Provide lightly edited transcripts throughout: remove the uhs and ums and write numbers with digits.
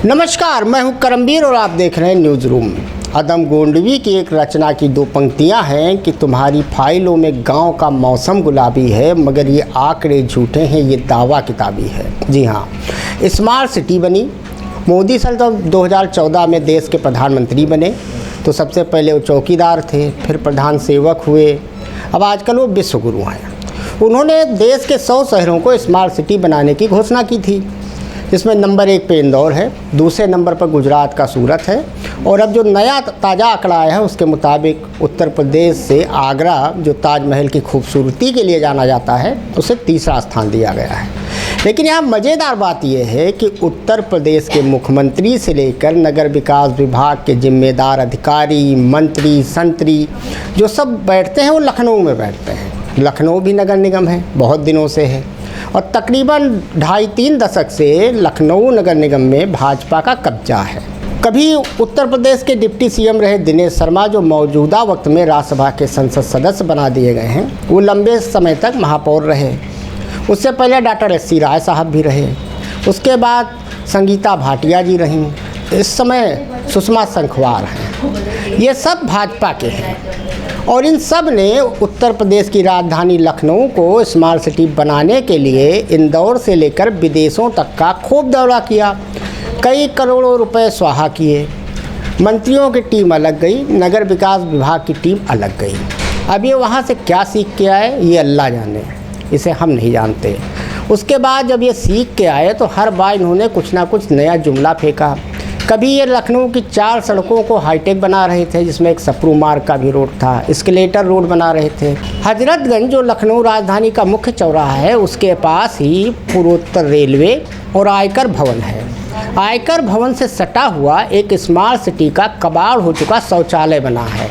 नमस्कार, मैं हूं करमवीर और आप देख रहे हैं न्यूज़ रूम। अदम गोंडवी की एक रचना की दो पंक्तियां हैं कि तुम्हारी फाइलों में गांव का मौसम गुलाबी है, मगर ये आंकड़े झूठे हैं, ये दावा किताबी है। जी हाँ, स्मार्ट सिटी बनी। मोदी साल 2014 में देश के प्रधानमंत्री बने तो सबसे पहले वो चौकीदार थे, फिर प्रधान सेवक हुए, अब आजकल वो विश्वगुरु हैं। उन्होंने देश के 100 शहरों को स्मार्ट सिटी बनाने की घोषणा की थी, जिसमें नंबर 1 पे इंदौर है, दूसरे नंबर पर गुजरात का सूरत है, और अब जो नया ताज़ा आंकड़ा आया है उसके मुताबिक उत्तर प्रदेश से आगरा, जो ताजमहल की खूबसूरती के लिए जाना जाता है, उसे तीसरा स्थान दिया गया है। लेकिन यहाँ मज़ेदार बात यह है कि उत्तर प्रदेश के मुख्यमंत्री से लेकर नगर विकास विभाग के जिम्मेदार अधिकारी, मंत्री, संतरी जो सब बैठते हैं वो लखनऊ में बैठते हैं। लखनऊ भी नगर निगम है, बहुत दिनों से है, और तकरीबन 2.5-3 दशक से लखनऊ नगर निगम में भाजपा का कब्जा है। कभी उत्तर प्रदेश के डिप्टी सीएम रहे दिनेश शर्मा, जो मौजूदा वक्त में राज्यसभा के संसद सदस्य बना दिए गए हैं, वो लंबे समय तक महापौर रहे। उससे पहले डॉक्टर एस सी राय साहब भी रहे, उसके बाद संगीता भाटिया जी रहीं, इस समय सुषमा संखवार हैं। ये सब भाजपा के हैं और इन सब ने उत्तर प्रदेश की राजधानी लखनऊ को स्मार्ट सिटी बनाने के लिए इंदौर से लेकर विदेशों तक का खूब दौरा किया। कई करोड़ों रुपए स्वाहा किए। मंत्रियों की टीम अलग गई, नगर विकास विभाग की टीम अलग गई। अब ये वहाँ से क्या सीख के आए ये अल्लाह जाने, इसे हम नहीं जानते। उसके बाद जब ये सीख के आए तो हर बार इन्होंने कुछ ना कुछ नया जुमला फेंका। कभी ये लखनऊ की 4 सड़कों को हाईटेक बना रहे थे, जिसमें एक सप्रू मार्ग का भी रोड था, एस्केलेटर रोड बना रहे थे। हजरतगंज, जो लखनऊ राजधानी का मुख्य चौराहा है, उसके पास ही पूर्वोत्तर रेलवे और आयकर भवन है। आयकर भवन से सटा हुआ एक स्मार्ट सिटी का कबाड़ हो चुका शौचालय बना है,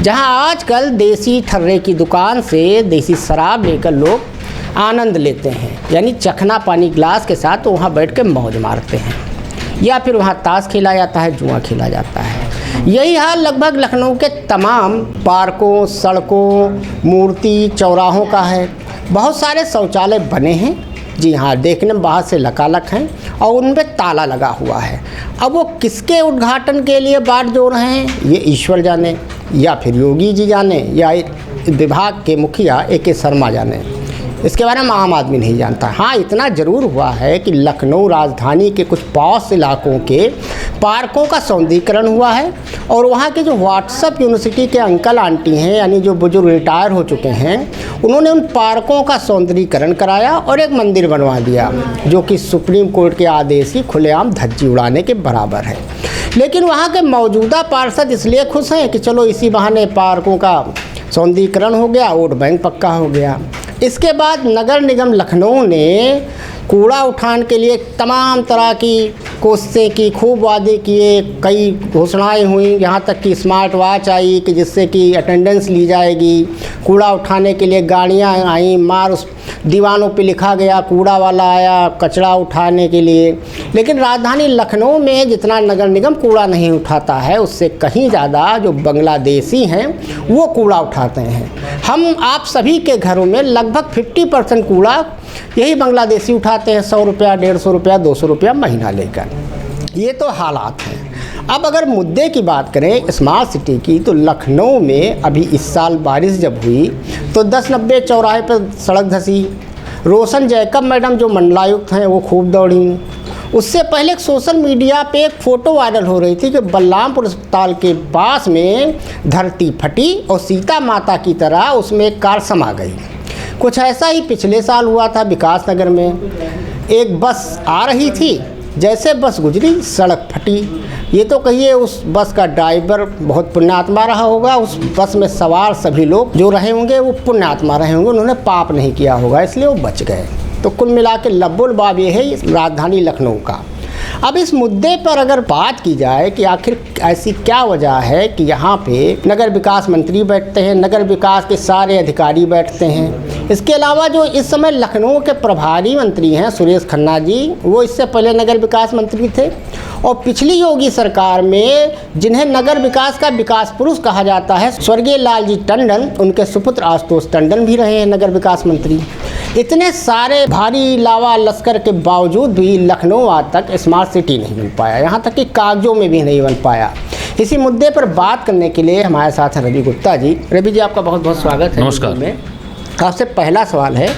जहां आजकल देसी ठर्रे की दुकान से देसी शराब लेकर लोग आनंद लेते हैं, यानी चखना पानी ग्लास के साथ तो वहाँ बैठ के मौज मारते हैं, या फिर वहाँ ताश खेला जाता है, जुआ खेला जाता है। यही हाल लगभग लखनऊ के तमाम पार्कों, सड़कों, मूर्ति, चौराहों का है। बहुत सारे शौचालय बने हैं, जी हाँ, देखने में बाहर से लकालक हैं और उन पर ताला लगा हुआ है। अब वो किसके उद्घाटन के लिए बाट जोड़ रहे हैं ये ईश्वर जाने, या फिर योगी जी जाने, या विभाग के मुखिया A.K. शर्मा जाने। इसके बारे में आम आदमी नहीं जानता। हाँ, इतना ज़रूर हुआ है कि लखनऊ राजधानी के कुछ पॉश इलाकों के पार्कों का सौंदर्यीकरण हुआ है, और वहाँ के जो व्हाट्सएप यूनिवर्सिटी के अंकल आंटी हैं, यानी जो बुजुर्ग रिटायर हो चुके हैं, उन्होंने उन पार्कों का सौंदर्यीकरण कराया और एक मंदिर बनवा दिया, जो कि सुप्रीम कोर्ट के आदेश की खुलेआम धज्जी उड़ाने के बराबर है। लेकिन वहाँ के मौजूदा पार्षद इसलिए खुश हैं कि चलो इसी बहाने पार्कों का सौंदर्यीकरण हो गया, वोट बैंक पक्का हो गया। इसके बाद नगर निगम लखनऊ ने कूड़ा उठाने के लिए तमाम तरह की कोशिशें की, खूब वादे किए, कई घोषणाएं हुई, यहाँ तक कि स्मार्ट वॉच आई कि जिससे कि अटेंडेंस ली जाएगी। कूड़ा उठाने के लिए गाड़ियाँ आई, मार उस दीवानों पे लिखा गया, कूड़ा वाला आया कचरा उठाने के लिए। लेकिन राजधानी लखनऊ में जितना नगर निगम कूड़ा नहीं उठाता है, उससे कहीं ज़्यादा जो बांग्लादेशी हैं वो कूड़ा उठाते हैं। हम आप सभी के घरों में लगभग 50% कूड़ा यही बांग्लादेशी उठाते हैं, 100 रुपया, 150 रुपया, 200 रुपया महीना लेकर। ये तो हालात हैं। अब अगर मुद्दे की बात करें स्मार्ट सिटी की, तो लखनऊ में अभी इस साल बारिश जब हुई तो 10-90 चौराहे पर सड़क धंसी। रोशन जैकब मैडम जो मंडलायुक्त हैं वो खूब दौड़ी। उससे पहले सोशल मीडिया पे एक फ़ोटो वायरल हो रही थी कि बलरामपुर अस्पताल के पास में धरती फटी और सीता माता की तरह उसमें एक कार समा गई। कुछ ऐसा ही पिछले साल हुआ था विकास नगर में। एक बस आ रही थी, जैसे बस गुजरी सड़क फटी। ये तो कहिए उस बस का ड्राइवर बहुत पुण्यात्मा रहा होगा, उस बस में सवार सभी लोग जो रहे होंगे वो पुण्यात्मा रहे होंगे, उन्होंने पाप नहीं किया होगा, इसलिए वो बच गए। तो कुल मिला के लब्बुल बाब ये है राजधानी लखनऊ का। अब इस मुद्दे पर अगर बात की जाए कि आखिर ऐसी क्या वजह है कि यहाँ पे नगर विकास मंत्री बैठते हैं, नगर विकास के सारे अधिकारी बैठते हैं। इसके अलावा जो इस समय लखनऊ के प्रभारी मंत्री हैं सुरेश खन्ना जी, वो इससे पहले नगर विकास मंत्री थे, और पिछली योगी सरकार में जिन्हें नगर विकास का विकास पुरुष कहा जाता है, स्वर्गीय लालजी टंडन, उनके सुपुत्र आशुतोष टंडन भी रहे हैं नगर विकास मंत्री। इतने सारे भारी लावा लश्कर के बावजूद भी लखनऊ आज तक स्मार्ट सिटी नहीं बन पाया, यहाँ तक कि कागजों में भी नहीं बन पाया। इसी मुद्दे पर बात करने के लिए हमारे साथ हैं रवि गुप्ता जी। रवि जी, आपका बहुत बहुत स्वागत है। नमस्कार। में आपसे पहला सवाल है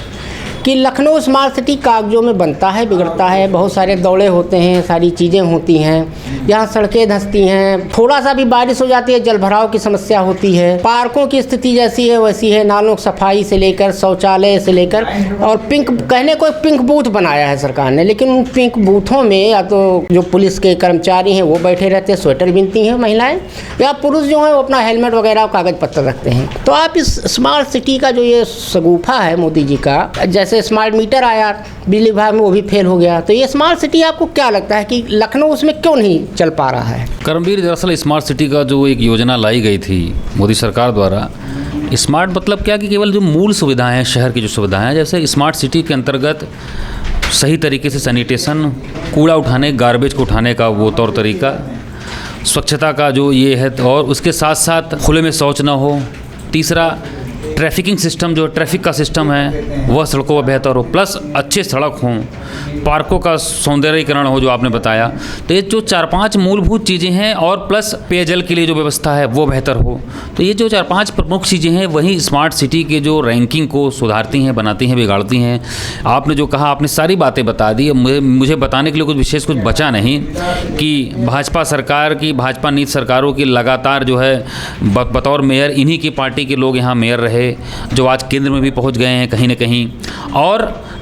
कि लखनऊ स्मार्ट सिटी कागजों में बनता है, बिगड़ता है, बहुत सारे दौड़े होते हैं, सारी चीज़ें होती हैं, यहाँ सड़कें धंसती हैं, थोड़ा सा भी बारिश हो जाती है जल भराव की समस्या होती है, पार्कों की स्थिति जैसी है वैसी है, नालों की सफाई से लेकर शौचालय से लेकर, और पिंक कहने को पिंक बूथ बनाया है सरकार ने, लेकिन उन पिंक बूथों में या तो जो पुलिस के कर्मचारी हैं वो बैठे रहते हैं, स्वेटर बिनती हैं महिलाएँ, या पुरुष जो हैं वो अपना हेलमेट वगैरह कागज़ पत्तर रखते हैं। तो आप इस स्मार्ट सिटी का जो ये शगुफा है मोदी जी का, जैसे स्मार्ट मीटर आया बिजली विभाग में, वो भी फेल हो गया, तो ये स्मार्ट सिटी आपको क्या लगता है कि लखनऊ उसमें क्यों नहीं चल पा रहा है? करमवीर, दरअसल स्मार्ट सिटी का जो एक योजना लाई गई थी मोदी सरकार द्वारा, स्मार्ट मतलब क्या कि केवल जो मूल सुविधाएं हैं, शहर की जो सुविधाएं हैं, जैसे स्मार्ट सिटी के अंतर्गत सही तरीके से सैनिटेशन, कूड़ा उठाने, गार्बेज को उठाने का वो तौर तरीका, स्वच्छता का जो ये है, और उसके साथ साथ खुले में शौच ना हो। तीसरा, ट्रैफिकिंग सिस्टम, जो ट्रैफिक का सिस्टम है वह सड़कों पर बेहतर हो, प्लस अच्छे सड़क हों, पार्कों का सौंदर्यीकरण हो जो आपने बताया। तो ये जो 4-5 मूलभूत चीज़ें हैं, और प्लस पेयजल के लिए जो व्यवस्था है वो बेहतर हो। तो ये जो 4-5 प्रमुख चीज़ें हैं वही स्मार्ट सिटी के जो रैंकिंग को सुधारती हैं, बनाती हैं, बिगाड़ती हैं। आपने जो कहा, आपने सारी बातें बता दी। मुझे बताने के लिए कुछ विशेष कुछ बचा नहीं कि भाजपा सरकार की, भाजपा नीति सरकारों की लगातार जो है बतौर मेयर इन्हीं की पार्टी के लोग यहाँ मेयर रहे, जो आज केंद्र में भी पहुंच गए हैं कहीं न कहीं, और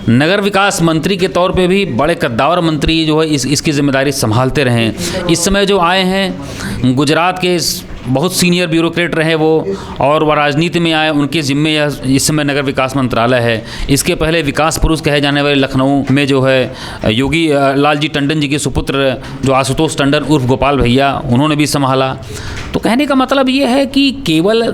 नगर विकास मंत्री के तौर पे भी बड़े कद्दावर मंत्री जो है इसकी जिम्मेदारी संभालते रहे। इस समय जो आए हैं गुजरात के बहुत सीनियर ब्यूरोक्रेट रहे वो, और वह राजनीति में आए, उनके जिम्मे इस समय नगर विकास मंत्रालय है। इसके पहले विकास पुरुष कहे जाने वाले लखनऊ में जो है योगी लालजी टंडन जी के सुपुत्र जो आशुतोष टंडन उर्फ गोपाल भैया, उन्होंने भी संभाला। तो कहने का मतलब ये है कि केवल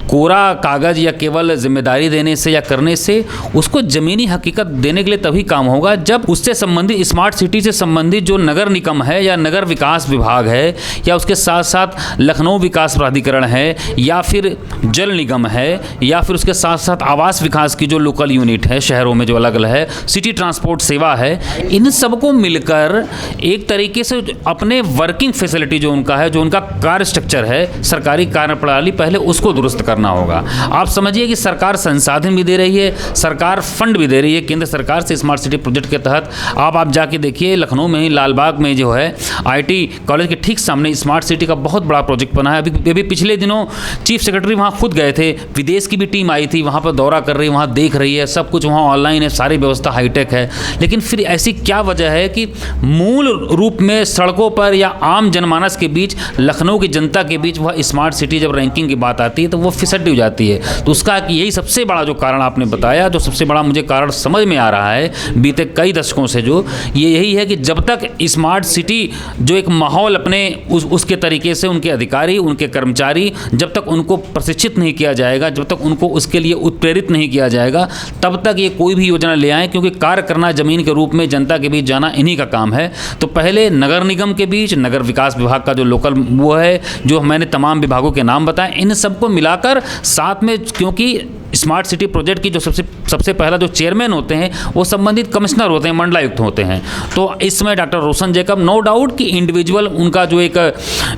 कोरा कागज़ या केवल जिम्मेदारी देने से या करने से उसको ज़मीनी हकीकत देने के लिए तभी काम होगा जब उससे संबंधित, स्मार्ट सिटी से संबंधित जो नगर निगम है या नगर विकास विभाग है, या उसके साथ साथ लखनऊ विकास प्राधिकरण है, या फिर जल निगम है, या फिर उसके साथ साथ आवास विकास की जो लोकल यूनिट है शहरों में जो अलग अलग है, सिटी ट्रांसपोर्ट सेवा है, इन सबको मिलकर एक तरीके से अपने वर्किंग फैसिलिटी जो उनका है, जो उनका कार्य स्ट्रक्चर है, सरकारी कार्य प्रणाली, पहले उसको दुरुस्त करना होगा। आप समझिए कि सरकार संसाधन भी दे रही है, सरकार फंड भी दे रही है केंद्र सरकार से स्मार्ट सिटी प्रोजेक्ट के तहत। आप जाके देखिए लखनऊ में ही लालबाग में जो है आईटी कॉलेज के ठीक सामने स्मार्ट सिटी का बहुत बड़ा प्रोजेक्ट बना है। अभी पिछले दिनों चीफ सेक्रेटरी वहाँ खुद गए थे, विदेश की भी टीम आई थी, वहाँ पर दौरा कर रही है, वहाँ देख रही है, सब कुछ वहाँ ऑनलाइन है, सारी व्यवस्था हाईटेक है। लेकिन फिर ऐसी क्या वजह है कि मूल रूप में सड़कों पर या आम जनमानस के बीच, लखनऊ की जनता के बीच वह स्मार्ट सिटी जब रैंकिंग की बात आती है तो वो फिसड्डी हो जाती है। तो उसका यही सबसे बड़ा जो कारण आपने बताया, जो सबसे बड़ा मुझे कारण समझ में आ रहा है बीते कई दशकों से, जो ये यही है कि जब तक स्मार्ट सिटी जो एक माहौल अपने उसके तरीके से उनके अधिकारी, उनके कर्मचारी, जब तक उनको प्रशिक्षित नहीं किया जाएगा, जब तक उनको उसके लिए उत्प्रेरित नहीं किया जाएगा, तब तक ये कोई भी योजना ले आए, क्योंकि कार्य करना जमीन के रूप में जनता के बीच जाना इन्हीं का काम है। तो पहले नगर निगम के बीच, नगर विकास विभाग का जो लोकल वो है, जो मैंने तमाम विभागों के नाम बताए, इन सबको मिलाकर साथ में, क्योंकि स्मार्ट सिटी प्रोजेक्ट की जो सबसे पहला जो चेयरमैन होते हैं वो संबंधित कमिश्नर होते हैं, मंडलायुक्त होते हैं। तो इस समय डॉक्टर रोशन जैकब, नो डाउट कि इंडिविजुअल उनका जो एक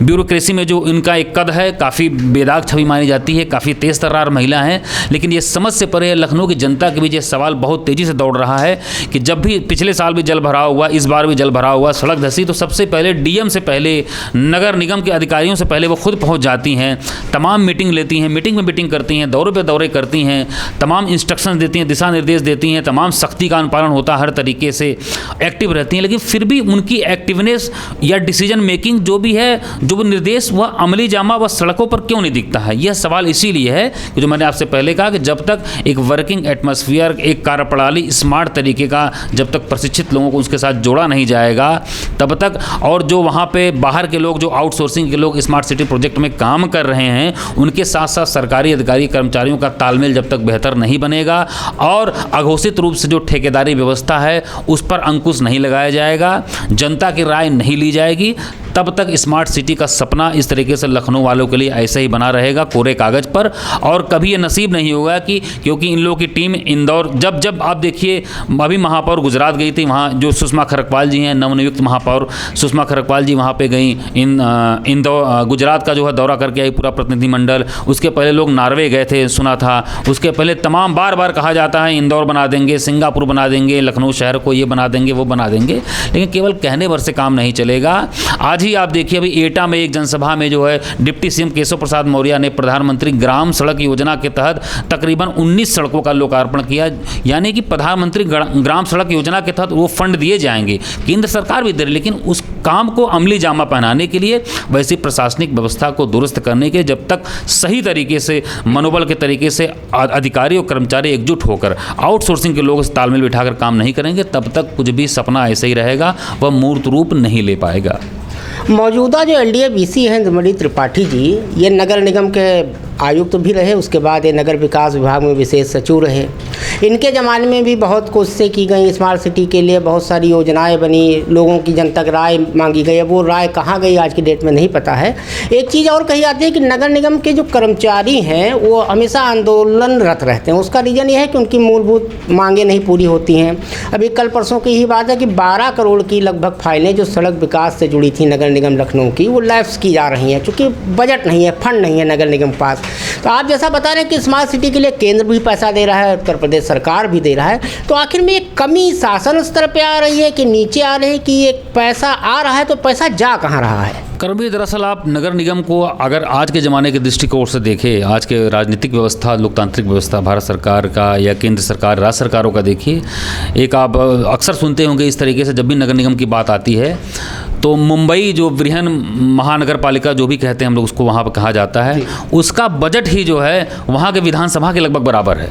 ब्यूरोक्रेसी में जो इनका एक कद है, काफ़ी बेदाग छवि मानी जाती है, काफ़ी तेज़ तर्रार महिला हैं, लेकिन ये समझ से परे लखनऊ की जनता के बीच ये सवाल बहुत तेज़ी से दौड़ रहा है कि जब भी पिछले साल भी जल भराव हुआ, इस बार भी जल भराव हुआ, सड़क धसी, तो सबसे पहले डीएम से पहले, नगर निगम के अधिकारियों से पहले वो खुद पहुँच जाती हैं, तमाम मीटिंग लेती हैं, मीटिंग में मीटिंग करती हैं, दौरे पर दौरे करती हैं, तमाम इंस्ट्रक्शंस देती हैं, दिशा निर्देश देती हैं, तमाम सख्ती का अनुपालन होता है, हर तरीके से एक्टिव रहती हैं। लेकिन फिर भी उनकी एक्टिवनेस या डिसीजन मेकिंग जो भी है, जो वो निर्देश, वह अमली जामा वह सड़कों पर क्यों नहीं दिखता है? यह सवाल इसीलिए है कि जो मैंने आपसे पहले कहा कि जब तक एक वर्किंग एटमॉस्फेयर, एक कार्यप्रणाली स्मार्ट तरीके का जब तक प्रशिक्षित लोगों को उसके साथ जोड़ा नहीं जाएगा, तब तक, और जो वहाँ पे बाहर के लोग, जो आउटसोर्सिंग के लोग स्मार्ट सिटी प्रोजेक्ट में काम कर रहे हैं, उनके साथ साथ सरकारी अधिकारी कर्मचारियों का तालमेल जब तक बेहतर नहीं बनेगा और अघोषित रूप से जो ठेकेदारी व्यवस्था है उस पर अंकुश नहीं लगाया जाएगा, जनता की राय नहीं ली जाएगी, तब तक स्मार्ट सिटी का सपना इस तरीके से लखनऊ वालों के लिए ऐसे ही बना रहेगा कोरे कागज़ पर, और कभी ये नसीब नहीं होगा कि, क्योंकि इन लोगों की टीम इंदौर, जब आप देखिए अभी महापौर गुजरात गई थी, वहाँ जो सुषमा खरकवाल जी हैं, नवनियुक्त महापौर सुषमा खरकवाल जी वहाँ पे गई, इंदौर गुजरात का जो है दौरा करके आई पूरा प्रतिनिधिमंडल। उसके पहले लोग नॉर्वे गए थे सुना था, उसके पहले तमाम बार बार कहा जाता है इंदौर बना देंगे, सिंगापुर बना देंगे, लखनऊ शहर को ये बना देंगे वो बना देंगे, लेकिन केवल कहने भर से काम नहीं चलेगा। आज ही आप देखिए अभी एटा में एक जनसभा में जो है डिप्टी सीएम केशव प्रसाद मौर्य ने प्रधानमंत्री ग्राम सड़क योजना के तहत तकरीबन 19 सड़कों का लोकार्पण किया, यानी कि प्रधानमंत्री ग्राम सड़क योजना के तहत वो फंड दिए जाएंगे, केंद्र सरकार भी दे रही, लेकिन उस काम को अमली जामा पहनाने के लिए, वैसी प्रशासनिक व्यवस्था को दुरुस्त करने के लिए जब तक सही तरीके से मनोबल के तरीके से अधिकारी और कर्मचारी एकजुट होकर आउटसोर्सिंग के लोग तालमेल बिठाकर काम नहीं करेंगे, तब तक कुछ भी सपना ऐसे ही रहेगा, वह मूर्त रूप नहीं ले पाएगा। मौजूदा जो एलडीए बीसी हैं इंद्रमणि त्रिपाठी जी, ये नगर निगम के आयुक्त भी रहे, उसके बाद ये नगर विकास विभाग में विशेष सचिव रहे। इनके ज़माने में भी बहुत कोशिशें की गई स्मार्ट सिटी के लिए, बहुत सारी योजनाएं बनी, लोगों की जनतक राय मांगी गई। अब वो राय कहाँ गई आज की डेट में नहीं पता है। एक चीज़ और कही जाती है कि नगर निगम के जो कर्मचारी हैं वो हमेशा आंदोलनरत रहते हैं। उसका रीज़न ये है कि उनकी मूलभूत मांगें नहीं पूरी होती हैं। अभी कल परसों की ही बात है कि 12 करोड़ की लगभग फाइलें जो सड़क विकास से जुड़ी थी नगर निगम लखनऊ की, वो लैप्स की जा रही हैं, चूँकि बजट नहीं है, फंड नहीं है नगर निगम के पास। तो आप जैसा बता रहे हैं कि स्मार्ट सिटी के लिए केंद्र भी पैसा दे रहा है, उत्तर प्रदेश सरकार भी दे रहा है, तो आखिर में एक कमी शासन स्तर पे आ रही है कि नीचे आ रही है कि एक पैसा आ रहा है तो पैसा जा कहाँ रहा है? कर्मवीर, दरअसल आप नगर निगम को अगर आज के ज़माने के दृष्टिकोण से देखें, आज के राजनीतिक व्यवस्था, लोकतांत्रिक व्यवस्था भारत सरकार का या केंद्र सरकार, राज्य सरकारों का देखिए, एक आप अक्सर सुनते होंगे इस तरीके से जब भी नगर निगम की बात आती है तो मुंबई जो बृहन महानगर पालिका जो भी कहते हैं हम लोग उसको, वहाँ पर कहा जाता है, उसका बजट ही जो है वहाँ के विधानसभा के लगभग बराबर है।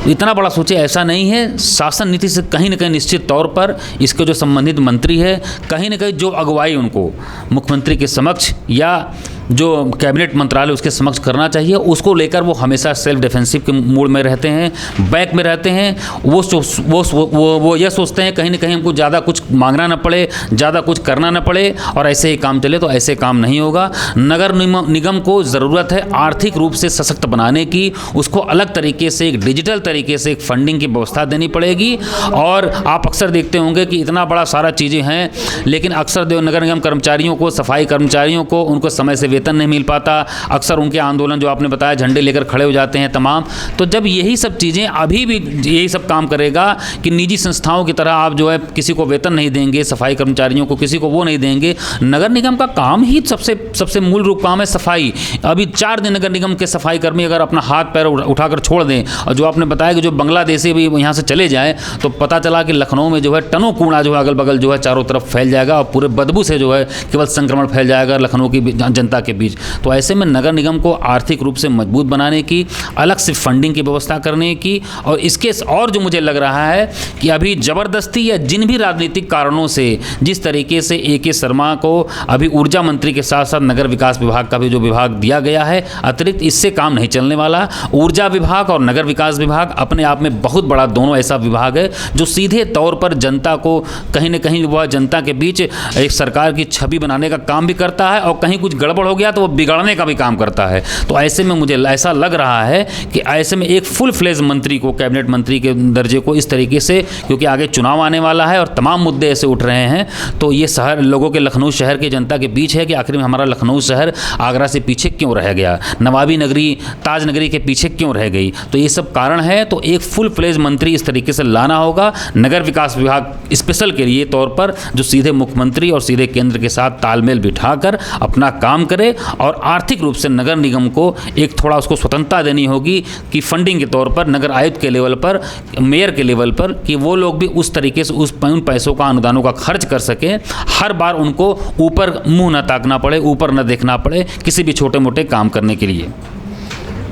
इतना बड़ा सोचे, ऐसा नहीं है। शासन नीति से कहीं ना कहीं निश्चित तौर पर इसके जो संबंधित मंत्री है, कहीं ना कहीं जो अगुवाई उनको मुख्यमंत्री के समक्ष या जो कैबिनेट मंत्रालय उसके समक्ष करना चाहिए, उसको लेकर वो हमेशा सेल्फ डिफेंसिव के मूड में रहते हैं, बैक में रहते हैं। वो ये सोचते हैं कहीं ना कहीं हमको ज़्यादा कुछ मांगना न पड़े, ज़्यादा कुछ करना न पड़े और ऐसे ही काम चले, तो ऐसे काम नहीं होगा। नगर निगम को ज़रूरत है आर्थिक रूप से सशक्त बनाने की, उसको अलग तरीके से एक डिजिटल तरीके से एक फंडिंग की व्यवस्था देनी पड़ेगी। और आप अक्सर देखते होंगे कि इतना बड़ा सारा चीज़ें हैं, लेकिन अक्सर नगर निगम कर्मचारियों को, सफाई कर्मचारियों को उनको समय से वेतन नहीं मिल पाता। अक्सर उनके आंदोलन जो आपने बताया, झंडे लेकर खड़े हो जाते हैं तमाम। तो जब यही सब चीज़ें अभी भी यही सब काम करेगा कि निजी संस्थाओं की तरह आप जो है किसी को वेतन नहीं देंगे, सफाई कर्मचारियों को किसी को वो नहीं देंगे। नगर निगम का काम ही सबसे मूल रूप काम है सफाई। अभी 4 दिन नगर निगम के सफाई कर्मी अगर अपना हाथ पैर उठाकर छोड़ दें, और जो आपने बताया कि जो बांग्लादेशी भी यहाँ से चले जाएँ, तो पता चला कि लखनऊ में जो है टनों कूड़ा जो है अगल बगल जो है चारों तरफ फैल जाएगा और पूरे बदबू से जो है केवल संक्रमण फैल जाएगा लखनऊ की जनता के बीच। तो ऐसे में नगर निगम को आर्थिक रूप से मजबूत बनाने की, अलग से फंडिंग की व्यवस्था करने की, और इसके और जो मुझे लग रहा है कि अभी ज़बरदस्ती या जिन भी राजनीतिक कारणों से जिस तरीके से ए.के. शर्मा को अभी ऊर्जा मंत्री के साथ साथ नगर विकास विभाग का भी जो विभाग दिया गया है अतिरिक्त, इससे काम नहीं चलने वाला। ऊर्जा विभाग और नगर विकास विभाग अपने आप में बहुत बड़ा दोनों ऐसा विभाग है जो सीधे तौर पर जनता को कहीं न कहीं वह जनता के बीच एक सरकार की छवि बनाने का काम भी करता है, और कहीं कुछ गड़बड़ हो गया तो वो बिगाड़ने का भी काम करता है। तो ऐसे में मुझे ऐसा लग रहा है कि ऐसे में एक फुल फ्लेज मंत्री को, कैबिनेट मंत्री के दर्जे को इस तरीके से, क्योंकि आगे चुनाव आने वाला है और तमाम मुद्दे ऐसे उठ रहे हैं, तो ये शहर लोगों के, लखनऊ शहर की जनता के बीच है कि आखिर में हमारा लखनऊ शहर आगरा से पीछे क्यों रह गया, नवाबी नगरी, ताज नगरी के पीछे क्यों रह गई। तो ये सब कारण है। तो एक फुल फ्लेज मंत्री इस तरीके से लाना होगा नगर विकास विभाग स्पेशल के लिए तौर पर, जो सीधे मुख्यमंत्री और सीधे केंद्र के साथ तालमेल बिठाकर अपना काम करे, और आर्थिक रूप से नगर निगम को एक थोड़ा उसको स्वतंत्रता देनी होगी कि फंडिंग के तौर पर नगर आयुक्त के लेवल पर, मेयर के लेवल पर, कि वो लोग भी उस तरीके से उन पैसों का, अनुदानों का खर्च कर सकें। हर बार उनको ऊपर मुंह न ताकना पड़े, ऊपर न देखना पड़े किसी भी छोटे मोटे काम करने के लिए।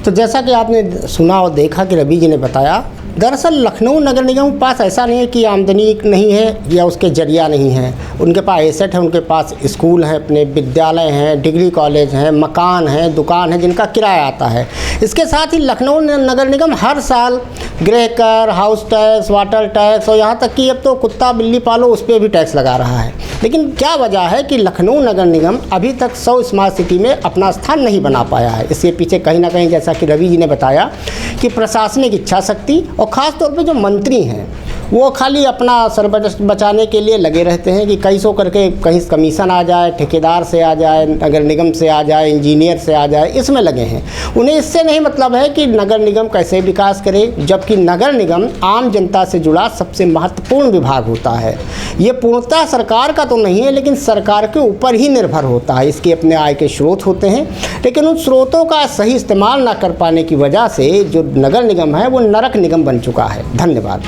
तो जैसा कि आपने सुना और देखा कि रवि जी ने बताया दरअसल लखनऊ नगर निगम के पास ऐसा नहीं है कि आमदनी नहीं है या उसके जरिया नहीं है। उनके पास एसेट है, उनके पास स्कूल है, अपने विद्यालय हैं, डिग्री कॉलेज हैं, मकान हैं, दुकान है जिनका किराया आता है। इसके साथ ही लखनऊ नगर निगम हर साल गृह कर, हाउस टैक्स, वाटर टैक्स और यहाँ तक कि अब तो कुत्ता बिल्ली पालो उस पर भी टैक्स लगा रहा है। लेकिन क्या वजह है कि लखनऊ नगर निगम अभी तक 100 स्मार्ट सिटी में अपना स्थान नहीं बना पाया है? इसके पीछे कहीं ना कहीं जैसा कि रवि जी ने बताया कि प्रशासनिक इच्छा शक्ति और ख़ास तौर पे जो मंत्री हैं वो खाली अपना सरबस्त बचाने के लिए लगे रहते हैं कि कैसो करके कहीं कमीशन आ जाए, ठेकेदार से आ जाए, नगर निगम से आ जाए, इंजीनियर से आ जाए, इसमें लगे हैं। उन्हें इससे नहीं मतलब है कि नगर निगम कैसे विकास करे, जबकि नगर निगम आम जनता से जुड़ा सबसे महत्वपूर्ण विभाग होता है। ये पूर्णतः सरकार का तो नहीं है, लेकिन सरकार के ऊपर ही निर्भर होता है। इसके अपने आय के स्रोत होते हैं, लेकिन उन स्रोतों का सही इस्तेमाल न कर पाने की वजह से जो नगर निगम है वो नरक निगम बन चुका है। धन्यवाद।